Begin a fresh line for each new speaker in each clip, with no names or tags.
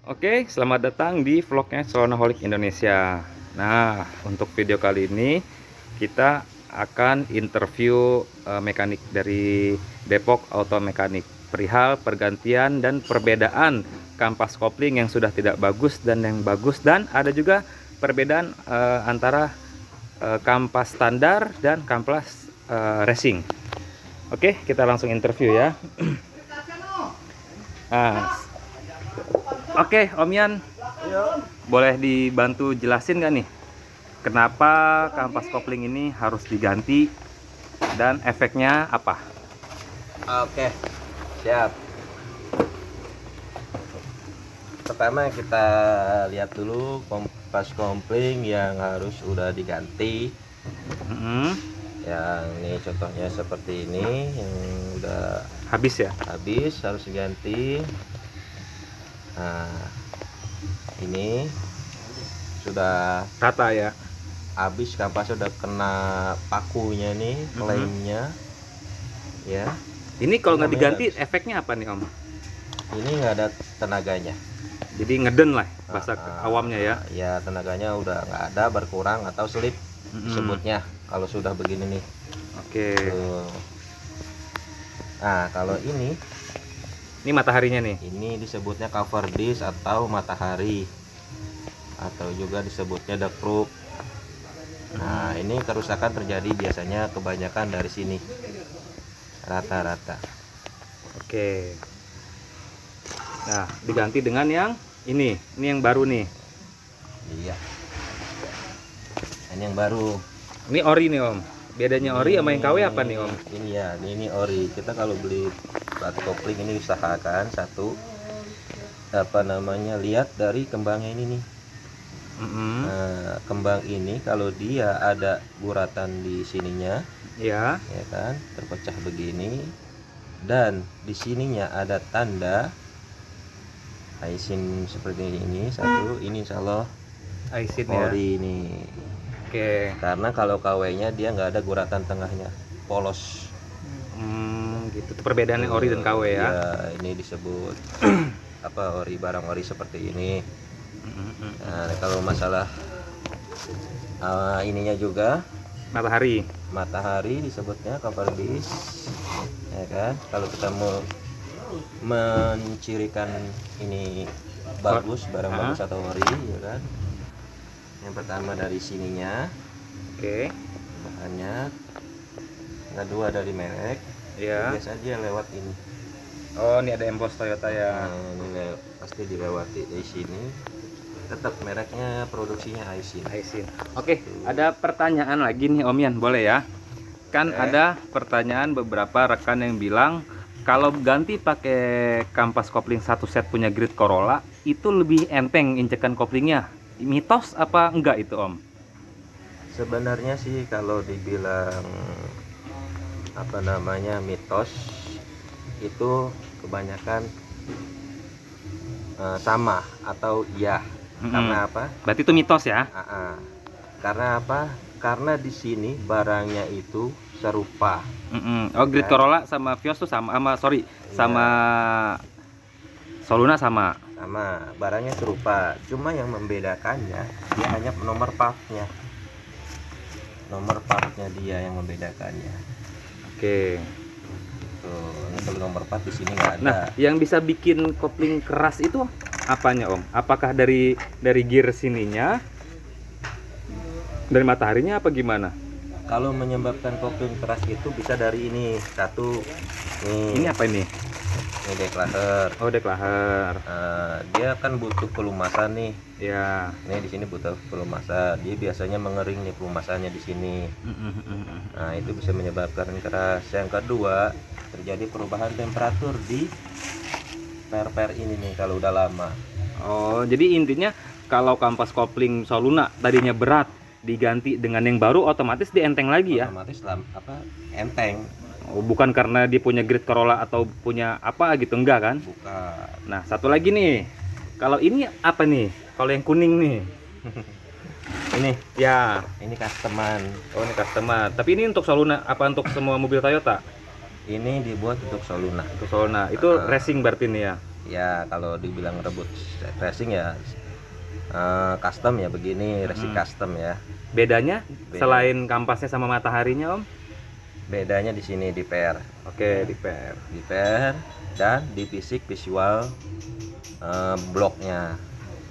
Oke, selamat datang di vlognya Solonaholic Indonesia. Nah, untuk video kali ini kita akan interview mekanik dari Depok Auto Mekanik perihal pergantian dan perbedaan kampas kopling yang sudah tidak bagus dan yang bagus, dan ada juga perbedaan antara kampas standar dan kampas racing. Oke, kita langsung interview ya. Nah, oke, Om Yan, boleh dibantu jelasin nggak nih, kenapa kampas kopling ini harus diganti dan efeknya apa?
Oke, siap. Pertama kita lihat dulu kampas kopling yang harus udah diganti. Yang ini contohnya seperti ini, yang udah
Habis ya?
habis harus diganti. Nah, ini sudah
Rata ya?
habis, kampasnya udah kena pakunya nih, klaimnya. Ya,
Ini kalau nggak
Namanya
diganti
habis.
efeknya apa nih, Om?
ini nggak ada tenaganya.
Jadi ngeden lah bahasa awamnya ya?
Ya, tenaganya udah nggak ada, berkurang atau slip disebutnya kalau sudah begini nih.
Oke.
Tuh. Nah, kalau ini
Mataharinya nih?
disebutnya cover disk atau matahari, atau juga disebutnya dark proof. Nah, ini kerusakan terjadi biasanya kebanyakan dari sini, rata-rata.
Oke. Nah, diganti dengan yang ini yang baru nih.
Iya, ini yang baru.
Ini ori nih, Om. Bedanya ori sama yang KW apa nih, Om?
Ini ya, ini ori. Kita kalau beli baut kopling ini usahakan satu, lihat dari kembangnya ini nih. Nah, kembang ini kalau dia ada guratan di sininya,
Ya.
ya kan, terpecah begini, dan di sininya ada tanda aisin seperti ini satu, ini insya Allah
Aisin ya.
ori ini.
Oke.
Karena kalau KW-nya dia nggak ada guratan tengahnya, polos.
Gitu. Itu perbedaannya ori dan KW ya.
Ya, ini disebut ori, barang ori seperti ini. Nah, kalau masalah ininya juga
Matahari
disebutnya cover disk, ya kan. Kalau kita mau mencirikan ini bagus, barang bagus atau ori, ya kan. Yang pertama dari sininya,
Oke.
bahannya. Kedua dari merek.
Ya.
Biasa aja lewat ini.
Oh, ini ada emboss Toyota ya.
Nah, ini pasti dilewati dari sini. Tetap mereknya produksinya Aisin.
Aisin. Oke, ada pertanyaan lagi nih, Om Yan, boleh ya? Kan ada pertanyaan beberapa rekan yang bilang kalau ganti pakai kampas kopling satu set punya grid Corolla itu lebih enteng injekan koplingnya. Mitos apa enggak itu, Om?
Sebenarnya sih kalau dibilang mitos, itu kebanyakan sama atau iya. Karena apa?
Berarti itu mitos ya?
Karena apa? Karena di sini barangnya itu serupa.
Oh, grid Corolla sama Vios tuh sama, sama Soluna sama.
Sama, barangnya serupa. Cuma yang membedakannya dia hanya nomor partnya. Nomor partnya dia yang membedakannya.
Oke.
Tuh, kalau nomor part di sini nggak ada.
Nah, yang bisa bikin kopling keras itu apanya, Om? Apakah dari gear sininya, dari mataharinya, apa gimana?
Kalau menyebabkan kopling keras itu bisa dari ini satu.
Ini apa ini?
Ini declarer.
Oh, declarer.
Dia kan butuh pelumasan nih.
Ya.
Ini di sini butuh pelumasan. Dia biasanya mengering nih pelumasannya di sini. Nah, itu bisa menyebabkan keras. Yang kedua, terjadi perubahan temperatur di per ini nih kalau udah lama.
Oh, jadi intinya kalau kampas kopling Soluna tadinya berat, diganti dengan yang baru, otomatis dienteng lagi ya?
Otomatis enteng.
Oh, bukan karena dia punya grid Corolla atau punya apa gitu, enggak kan?
Bukan.
Nah, satu lagi nih. Kalau ini apa nih? Kalau yang kuning nih.
Ini
Ya.
Ini customan.
Oh, ini customer. Tapi ini untuk Soluna apa untuk semua mobil Toyota?
Ini dibuat untuk Soluna.
Untuk Soluna. Itu racing berarti nih ya.
Ya kalau dibilang rebut racing ya custom ya begini, racing custom ya.
Bedanya
Beda.
selain kampasnya sama mataharinya Om?
Bedanya di sini di pair.
Oke, di pair.
Di pair dan di fisik visual bloknya.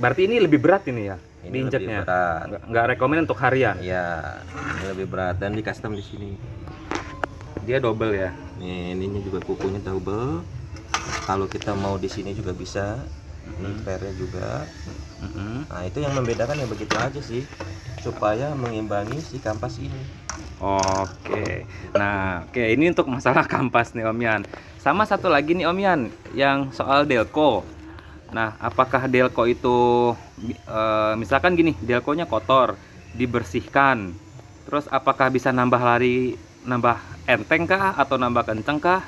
Berarti ini lebih berat ini ya?
Ini
Diinjeknya?
lebih berat.
Nggak rekomen untuk harian?
Ya, ini lebih berat dan di custom di sini.
Dia double ya?
Nih, ininya juga kukunya double. Kalau kita mau di sini juga bisa. Ini pairnya juga. Nah, itu yang membedakan ya begitu aja sih, supaya mengimbangi si kampas ini.
Oke. Nah, oke, ini untuk masalah kampas nih Om Yan. Sama satu lagi nih Om Yan, yang soal delco. Nah, apakah delco itu misalkan gini, delconya kotor, dibersihkan. Terus apakah bisa nambah lari, nambah enteng kah atau nambah kenceng kah?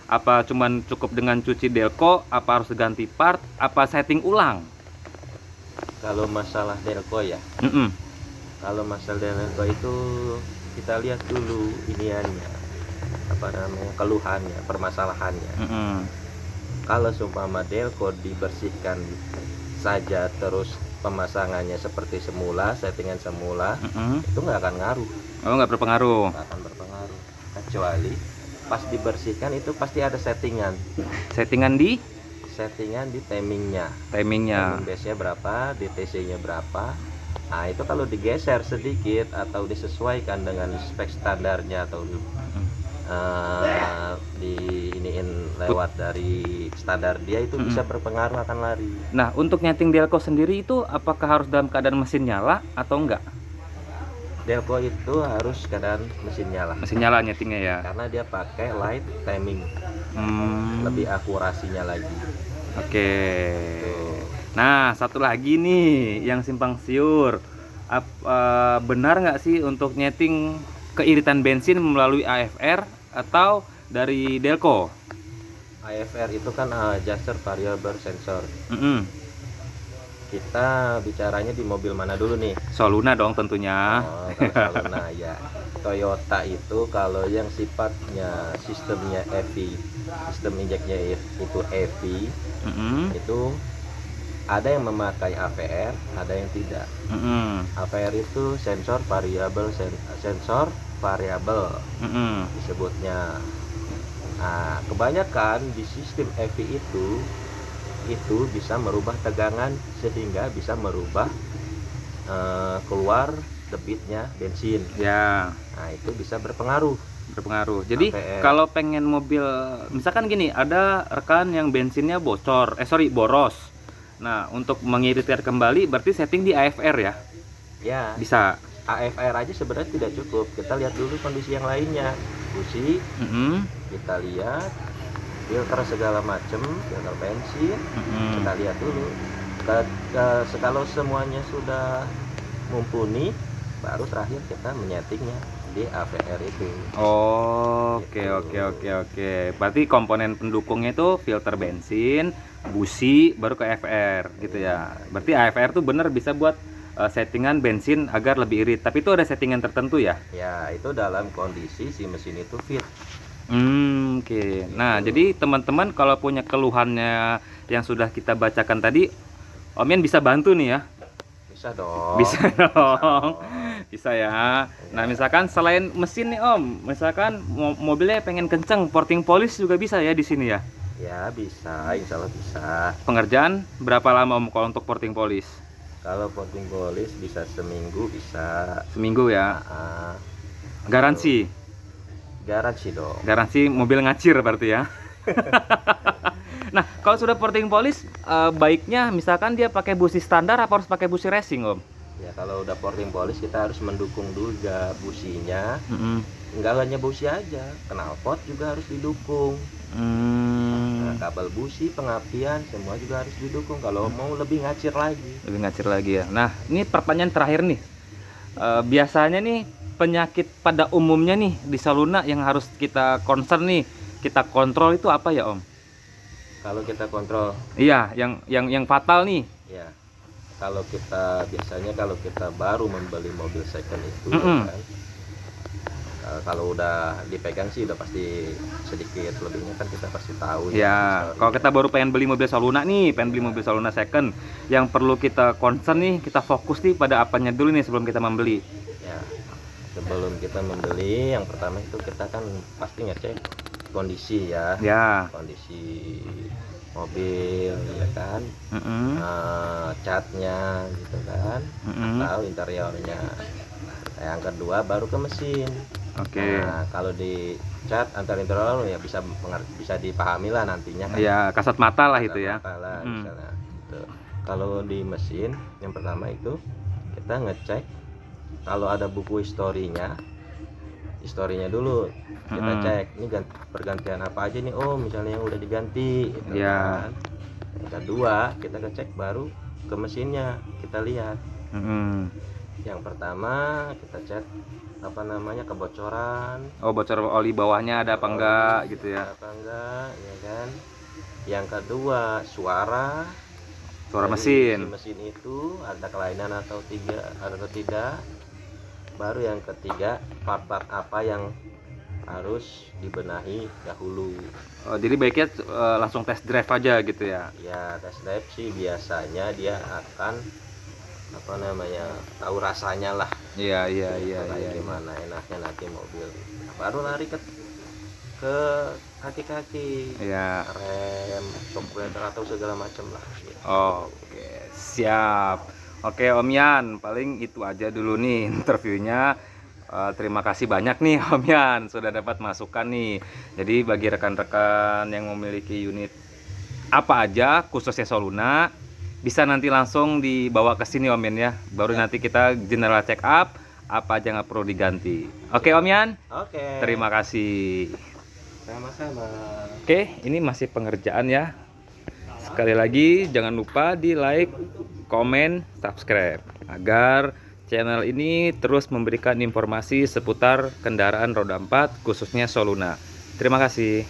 Apa cuman cukup dengan cuci delco? Apa harus ganti part? Apa setting ulang?
Kalau masalah delco ya,
Mm-mm.
kalau masalah delco itu kita lihat dulu iniannya, apa namanya, keluhannya, permasalahannya.
Mm-mm.
Kalau seumpama delco dibersihkan saja terus pemasangannya seperti semula, settingan semula,
Mm-mm.
itu nggak akan ngaruh,
Oh, nggak berpengaruh.
nggak akan berpengaruh. Kecuali pas dibersihkan itu pasti ada settingan
Settingan di
timingnya.
timingnya.
Timing base-nya berapa, DTC-nya berapa. Nah, itu kalau digeser sedikit atau disesuaikan dengan spek standarnya atau di iniin lewat dari standar dia, itu bisa berpengaruh akan lari.
Nah, untuk nyeting delco sendiri itu apakah harus dalam keadaan mesin nyala atau enggak?
Delco itu harus keadaan mesin nyala
Mesin nyala nyetingnya ya.
karena dia pakai light timing, lebih akurasinya lagi.
Oke. Nah, satu lagi nih yang simpang siur. Benar nggak sih untuk nyeting keiritan bensin melalui AFR atau dari delco?
AFR itu kan adjuster variable sensor.
Mm-mm.
Kita bicaranya di mobil mana dulu nih?
Soluna dong tentunya.
Oh, kalau Salona ya. Toyota itu kalau yang sifatnya sistemnya EV, sistem injeknya itu EV,
Mm-mm.
itu ada yang memakai AVR, ada yang tidak.
Mm-mm.
AVR itu sensor variabel, sensor variabel
Mm-mm.
disebutnya. Nah, kebanyakan di sistem EV itu bisa merubah tegangan sehingga bisa merubah keluar debitnya bensin.
Ya,
Nah, itu bisa berpengaruh.
berpengaruh. Jadi
APR.
kalau pengen mobil, misalkan gini, ada rekan yang bensinnya boros. Nah, untuk mengiritkan kembali berarti setting di AFR ya?
Ya,
Bisa.
AFR aja sebenarnya tidak cukup. Kita lihat dulu kondisi yang lainnya. Busi,
Mm-mm.
kita lihat filter segala macam, filter bensin,
Mm-mm.
kita lihat dulu. Kalau semuanya sudah mumpuni, baru terakhir kita menyetingnya di AVR itu.
Oke,
Gitu.
oke. Berarti komponen pendukungnya itu filter bensin, busi, baru ke AFR gitu ya. Berarti AFR tuh bener bisa buat settingan bensin agar lebih irit. Tapi itu ada settingan tertentu ya?
Ya, itu dalam kondisi si mesin itu fit.
Oke. Nah, jadi teman-teman kalau punya keluhannya yang sudah kita bacakan tadi, Om Yan bisa bantu nih ya?
Bisa dong.
Bisa dong. Bisa ya. Nah, misalkan selain mesin nih Om, misalkan mobilnya pengen kenceng, porting polish juga bisa ya di sini ya?
Ya, bisa, insya Allah bisa.
Pengerjaan berapa lama Om kalau untuk porting polish?
Kalau porting polish bisa seminggu, bisa.
Seminggu ya.
Ah,
Garansi.
garansi dong.
Garansi mobil ngacir berarti ya. Nah, kalau sudah porting polish, baiknya misalkan dia pakai busi standar apa harus pakai busi racing, Om?
Ya, kalau udah porting polish kita harus mendukung juga businya.
Mm-mm.
Enggak hanya busi aja, knalpot juga harus didukung. Nah, kabel busi, pengapian, semua juga harus didukung kalau mau lebih ngacir lagi.
Lebih ngacir lagi ya. Nah, ini pertanyaan terakhir nih. Biasanya nih penyakit pada umumnya nih di Saluna yang harus kita concern nih, kita kontrol itu apa ya Om?
Kalau kita kontrol,
Iya, yang fatal nih.
ya. Kalau kita biasanya kalau kita baru membeli mobil second itu,
Mm-mm.
kan, Kalau udah dipegang sih udah pasti sedikit lebihnya kan kita pasti tahu
Ya,
story.
kalau kita baru pengen beli mobil Soluna nih, pengen beli mobil Soluna second, yang perlu kita concern nih, kita fokus nih pada apanya dulu nih sebelum kita membeli.
Ya, sebelum kita membeli yang pertama itu kita kan pasti ngecek kondisi ya,
Ya.
kondisi mobil ya kan, catnya gitu kan, atau interiornya. Yang kedua baru ke mesin.
Oke.
Nah, kalau di cat antar interior ya bisa dipahami lah nantinya kan.
Ya, kasat mata lah itu ya.
Mata lah, misalnya. Gitu. Kalau di mesin yang pertama itu kita ngecek kalau ada buku historinya dulu kita cek ini pergantian apa aja nih, oh misalnya yang udah diganti gitu kan. Yang kedua kita ngecek baru ke mesinnya kita lihat. Yang pertama kita cek apa namanya kebocoran,
bocor oli bawahnya ada apa enggak gitu ya,
apa enggak ya kan. Yang kedua suara
mesin
itu ada kelainan atau tidak. Baru yang ketiga part-part apa yang harus dibenahi dahulu.
Jadi baiknya langsung test drive aja gitu ya.
Ya test drive sih biasanya dia akan apa namanya tahu rasanya lah.
Iya.
Gimana enaknya nanti mobil. Baru lari ke kaki-kaki.
Iya.
Rem, shock absorber atau segala macam lah. Gitu.
Oke, siap. Oke Om Yan, paling itu aja dulu nih interviewnya. Terima kasih banyak nih Om Yan sudah dapat masukan nih. Jadi bagi rekan-rekan yang memiliki unit apa aja khususnya Soluna, bisa nanti langsung dibawa ke sini Om Yan ya. Baru nanti kita general check up apa aja nggak perlu diganti. Oke Om Yan.
Oke.
Terima kasih.
Sama-sama.
Oke, ini masih pengerjaan ya. Sekali lagi jangan lupa di like, komen, subscribe agar channel ini terus memberikan informasi seputar kendaraan roda 4 khususnya Soluna. Terima kasih.